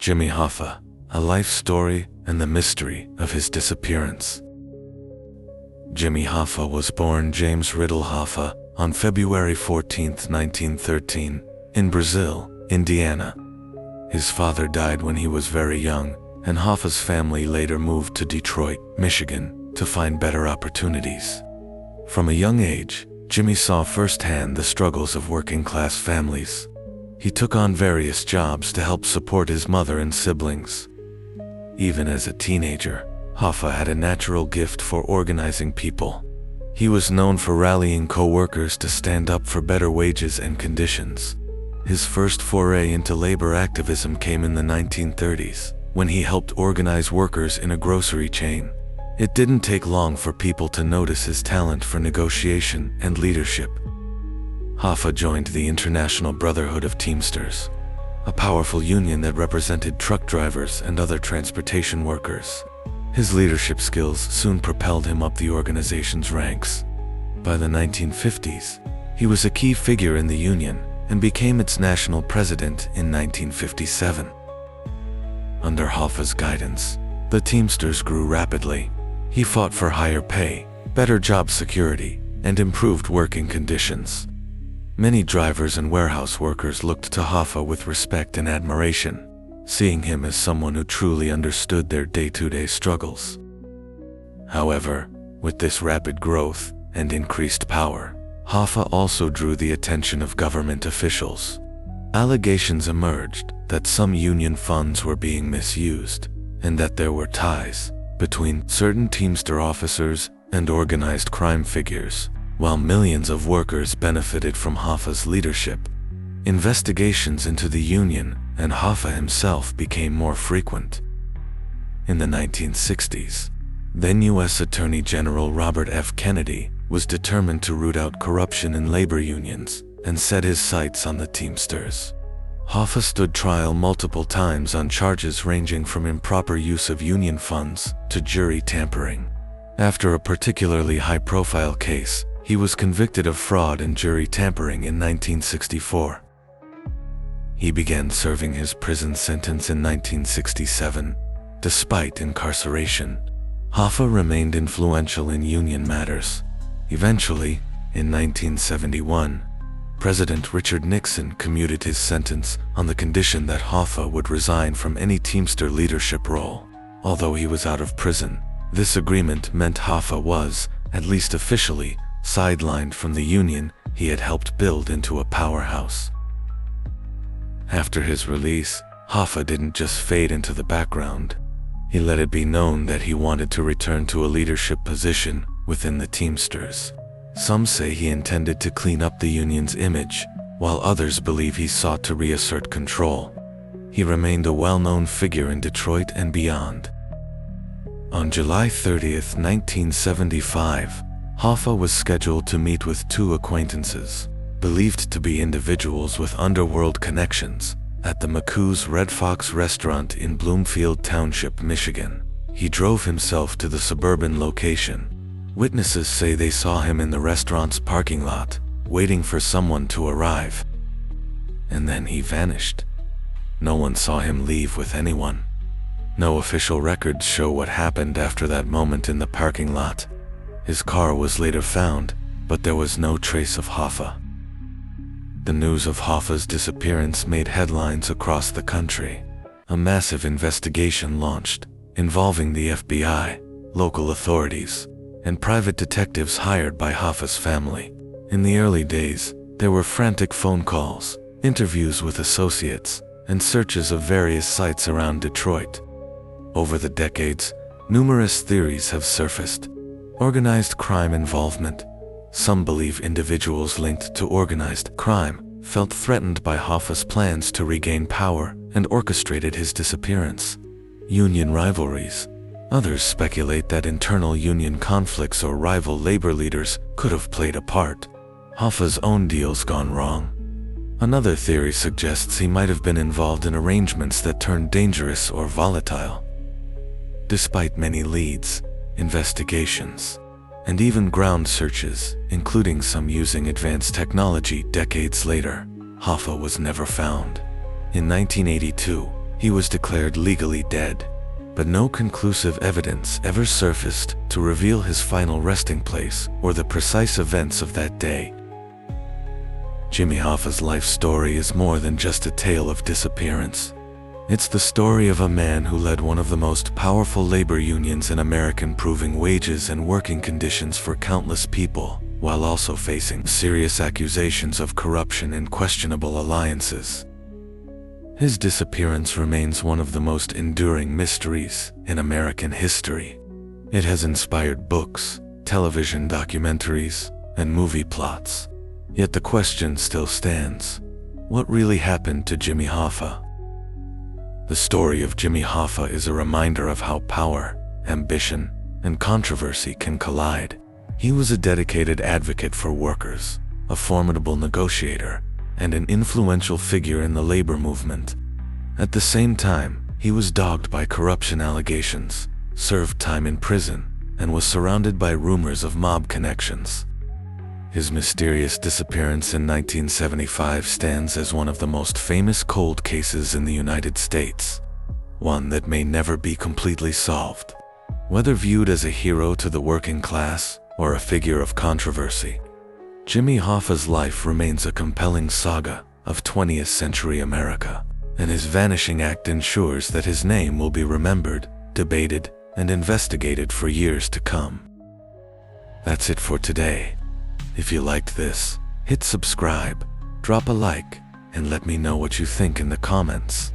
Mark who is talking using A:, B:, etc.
A: Jimmy Hoffa, a life story and the mystery of his disappearance. Jimmy Hoffa was born James Riddle Hoffa on February 14, 1913, in Brazil, Indiana. His father died when he was very young, and Hoffa's family later moved to Detroit, Michigan, to find better opportunities. From a young age, Jimmy saw firsthand the struggles of working-class families. He took on various jobs to help support his mother and siblings. Even as a teenager, Hoffa had a natural gift for organizing people. He was known for rallying co-workers to stand up for better wages and conditions. His first foray into labor activism came in the 1930s, when he helped organize workers in a grocery chain. It didn't take long for people to notice his talent for negotiation and leadership. Hoffa joined the International Brotherhood of Teamsters, a powerful union that represented truck drivers and other transportation workers. His leadership skills soon propelled him up the organization's ranks. By the 1950s, he was a key figure in the union and became its national president in 1957. Under Hoffa's guidance, the Teamsters grew rapidly. He fought for higher pay, better job security, and improved working conditions. Many drivers and warehouse workers looked to Hoffa with respect and admiration, seeing him as someone who truly understood their day-to-day struggles. However, with this rapid growth and increased power, Hoffa also drew the attention of government officials. Allegations emerged that some union funds were being misused, and that there were ties between certain Teamster officers and organized crime figures. While millions of workers benefited from Hoffa's leadership, investigations into the union and Hoffa himself became more frequent. In the 1960s, then U.S. Attorney General Robert F. Kennedy was determined to root out corruption in labor unions and set his sights on the Teamsters. Hoffa stood trial multiple times on charges ranging from improper use of union funds to jury tampering. After a particularly high-profile case, he was convicted of fraud and jury tampering in 1964. He began serving his prison sentence in 1967. Despite incarceration, Hoffa remained influential in union matters. Eventually, in 1971, President Richard Nixon commuted his sentence on the condition that Hoffa would resign from any Teamster leadership role. Although he was out of prison, this agreement meant Hoffa was, at least officially, sidelined from the union he had helped build into a powerhouse. After his release, Hoffa didn't just fade into the background. He let it be known that he wanted to return to a leadership position within the Teamsters. Some say he intended to clean up the union's image, while others believe he sought to reassert control. He remained a well-known figure in Detroit and beyond. On July 30, 1975, Hoffa was scheduled to meet with two acquaintances, believed to be individuals with underworld connections, at the McCool's Red Fox restaurant in Bloomfield Township, Michigan. He drove himself to the suburban location. Witnesses say they saw him in the restaurant's parking lot, waiting for someone to arrive. And then he vanished. No one saw him leave with anyone. No official records show what happened after that moment in the parking lot. His car was later found, but there was no trace of Hoffa. The news of Hoffa's disappearance made headlines across the country. A massive investigation launched, involving the FBI, local authorities, and private detectives hired by Hoffa's family. In the early days, there were frantic phone calls, interviews with associates, and searches of various sites around Detroit. Over the decades, numerous theories have surfaced. Organized crime involvement. Some believe individuals linked to organized crime felt threatened by Hoffa's plans to regain power and orchestrated his disappearance. Union rivalries. Others speculate that internal union conflicts or rival labor leaders could have played a part. Hoffa's own deals gone wrong. Another theory suggests he might have been involved in arrangements that turned dangerous or volatile. Despite many leads, investigations, and even ground searches, including some using advanced technology decades later, Hoffa was never found. In 1982, He was declared legally dead, but no conclusive evidence ever surfaced to reveal his final resting place or the precise events of that day. Jimmy Hoffa's life story is more than just a tale of disappearance. It's the story of a man who led one of the most powerful labor unions in America, improving wages and working conditions for countless people, while also facing serious accusations of corruption and questionable alliances. His disappearance remains one of the most enduring mysteries in American history. It has inspired books, television documentaries, and movie plots. Yet the question still stands: what really happened to Jimmy Hoffa? The story of Jimmy Hoffa is a reminder of how power, ambition, and controversy can collide. He was a dedicated advocate for workers, a formidable negotiator, and an influential figure in the labor movement. At the same time, he was dogged by corruption allegations, served time in prison, and was surrounded by rumors of mob connections. His mysterious disappearance in 1975 stands as one of the most famous cold cases in the United States, one that may never be completely solved. Whether viewed as a hero to the working class or a figure of controversy, Jimmy Hoffa's life remains a compelling saga of 20th century America, and his vanishing act ensures that his name will be remembered, debated, and investigated for years to come. That's it for today. If you liked this, hit subscribe, drop a like, and let me know what you think in the comments.